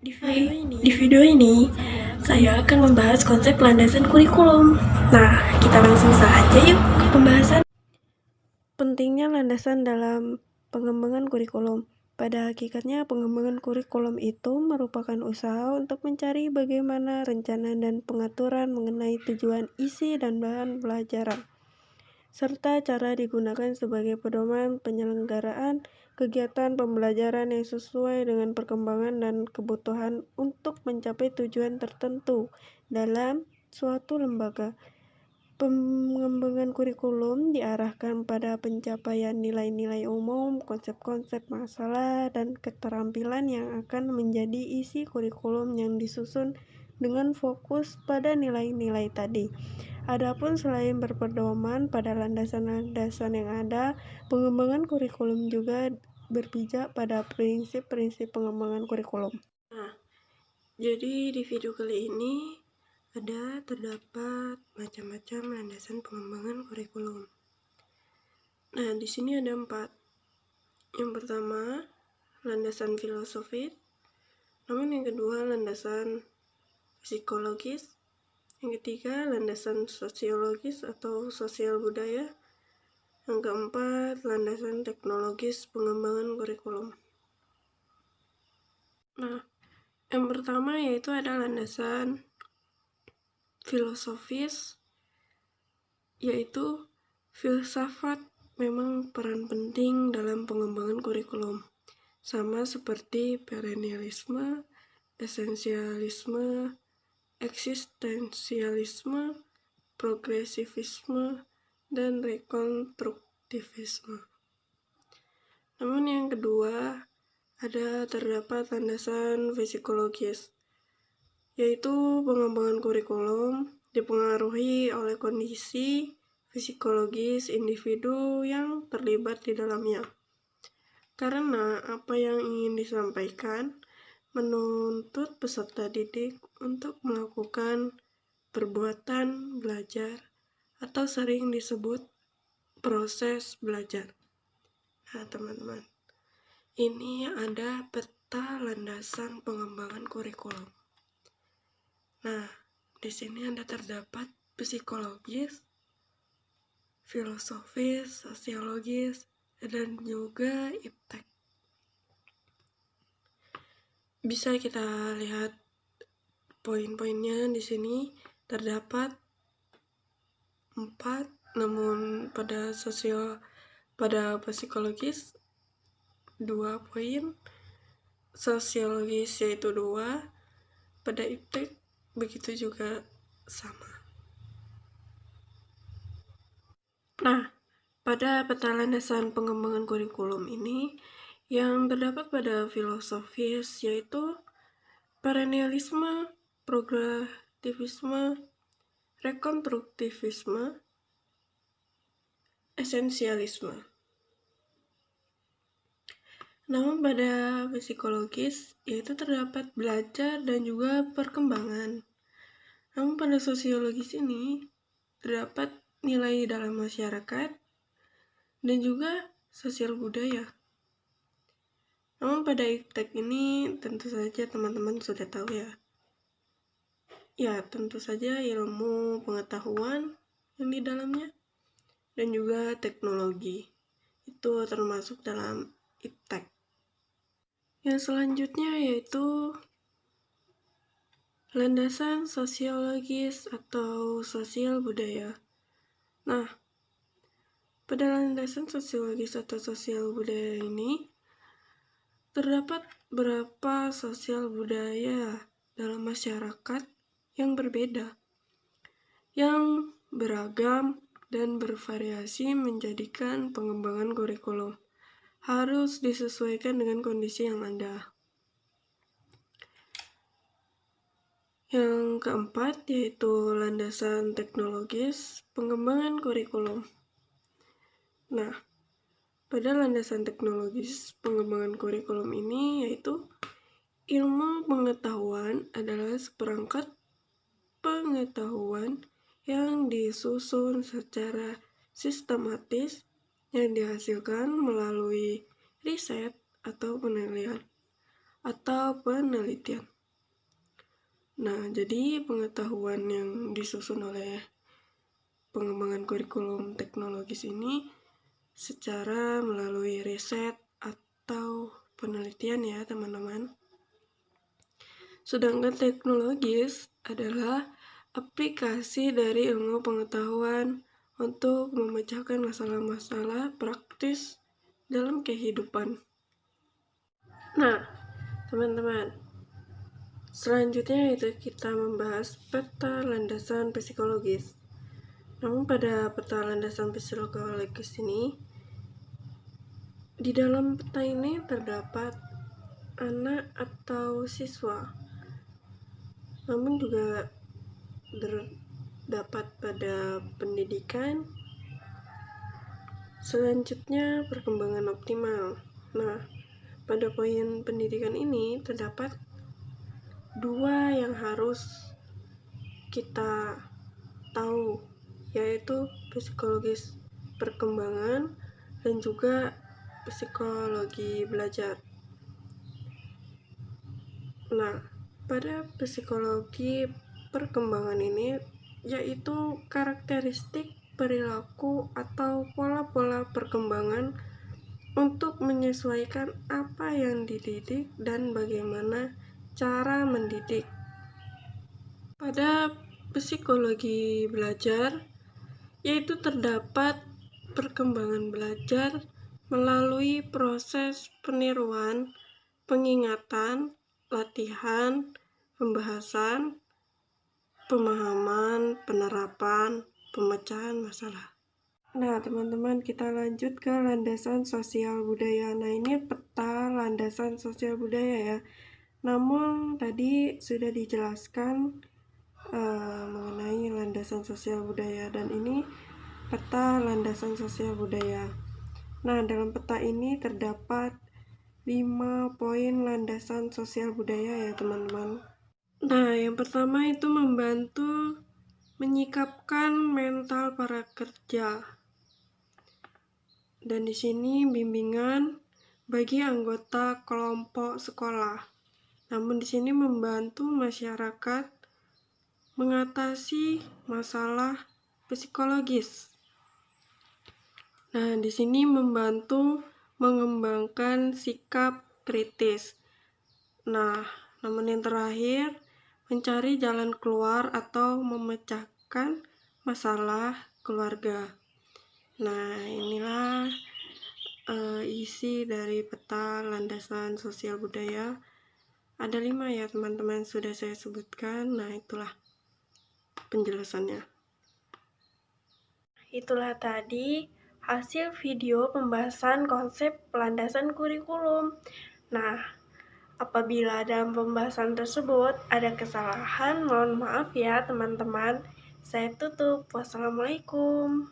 Di video ini, saya akan membahas konsep landasan kurikulum. Nah, kita langsung saja yuk ke pembahasan. Pentingnya landasan dalam pengembangan kurikulum. Pada hakikatnya, pengembangan kurikulum itu merupakan usaha untuk mencari bagaimana rencana dan pengaturan mengenai tujuan, isi, dan bahan pelajaran, serta cara digunakan sebagai pedoman penyelenggaraan kegiatan pembelajaran yang sesuai dengan perkembangan dan kebutuhan untuk mencapai tujuan tertentu dalam suatu lembaga. Pengembangan kurikulum diarahkan pada pencapaian nilai-nilai umum, konsep-konsep masalah, dan keterampilan yang akan menjadi isi kurikulum yang disusun dengan fokus pada nilai-nilai tadi. Adapun selain berpedoman pada landasan-landasan yang ada, pengembangan kurikulum juga berpijak pada prinsip-prinsip pengembangan kurikulum. Nah, jadi di video kali ini terdapat macam-macam landasan pengembangan kurikulum. Nah, di sini ada 4. Yang pertama, landasan filosofis. Namun yang kedua, landasan psikologis. Yang ketiga, landasan sosiologis atau sosial budaya. Yang keempat, landasan teknologis pengembangan kurikulum. Nah, yang pertama yaitu ada landasan filosofis, yaitu filsafat memang peran penting dalam pengembangan kurikulum, sama seperti perennialisme, esensialisme, eksistensialisme, progresivisme, dan rekonstruktivisme. Namun yang kedua, terdapat landasan psikologis, yaitu pengembangan kurikulum dipengaruhi oleh kondisi psikologis individu yang terlibat di dalamnya. Karena apa yang ingin disampaikan menuntut peserta didik untuk melakukan perbuatan belajar atau sering disebut proses belajar. Nah, teman-teman, ini ada peta landasan pengembangan kurikulum. Nah, di sini terdapat psikologis, filosofis, sosiologis, dan juga iptek. Bisa kita lihat poin-poinnya di sini terdapat 4, namun pada psikologis 2 poin, sosiologis yaitu 2, pada iptek begitu juga sama. Nah, pada peta landasan pengembangan kurikulum ini yang terdapat pada filosofis yaitu perennialisme, progresivisme, rekonstruktivisme, esensialisme. Namun pada psikologis yaitu terdapat belajar dan juga perkembangan. Namun pada sosiologis ini terdapat nilai dalam masyarakat dan juga sosial budaya. Namun pada iptek ini tentu saja teman-teman sudah tahu ya. Ya, tentu saja ilmu pengetahuan yang di dalamnya dan juga teknologi. Itu termasuk dalam iptek. Yang selanjutnya yaitu landasan sosiologis atau sosial budaya. Nah, pada landasan sosiologis atau sosial budaya ini terdapat beberapa sosial budaya dalam masyarakat yang berbeda, yang beragam dan bervariasi menjadikan pengembangan kurikulum harus disesuaikan dengan kondisi yang ada. Yang keempat yaitu landasan teknologis pengembangan kurikulum. Nah, pada landasan teknologis pengembangan kurikulum ini yaitu ilmu pengetahuan adalah seperangkat pengetahuan yang disusun secara sistematis yang dihasilkan melalui riset atau penelitian. Nah, jadi pengetahuan yang disusun oleh pengembangan kurikulum teknologis ini secara melalui riset atau penelitian ya teman-teman. Sedangkan teknologis adalah aplikasi dari ilmu pengetahuan untuk memecahkan masalah-masalah praktis dalam kehidupan. Nah, teman-teman, selanjutnya itu kita membahas peta landasan psikologis. Namun pada peta landasan psikologis ini, di dalam peta ini terdapat anak atau siswa, namun juga terdapat pada pendidikan, selanjutnya perkembangan optimal. Nah, pada poin pendidikan ini terdapat dua yang harus kita tahu, yaitu psikologis perkembangan dan juga psikologi belajar. Nah, pada psikologi perkembangan ini yaitu karakteristik perilaku atau pola-pola perkembangan untuk menyesuaikan apa yang dididik dan bagaimana cara mendidik. Pada psikologi belajar yaitu terdapat perkembangan belajar melalui proses peniruan, pengingatan, latihan, pembahasan, pemahaman, penerapan, pemecahan masalah. Nah, teman-teman, kita lanjut ke landasan sosial budaya. Nah, ini peta landasan sosial budaya ya. Namun, tadi sudah dijelaskan mengenai landasan sosial budaya, dan ini peta landasan sosial budaya. Nah, dalam peta ini terdapat 5 poin landasan sosial budaya ya teman-teman. Nah, yang pertama itu membantu menyikapkan mental para kerja. Dan di sini bimbingan bagi anggota kelompok sekolah. Namun di sini membantu masyarakat mengatasi masalah psikologis. Nah, di sini membantu mengembangkan sikap kritis. Nah, namun yang terakhir, mencari jalan keluar atau memecahkan masalah keluarga. Nah, inilah isi dari peta landasan sosial budaya. Ada 5 ya teman-teman, sudah saya sebutkan. Nah, itulah penjelasannya. Itulah tadi hasil video pembahasan konsep landasan kurikulum. Nah, apabila dalam pembahasan tersebut ada kesalahan, mohon maaf ya teman-teman. Saya tutup. Wassalamualaikum.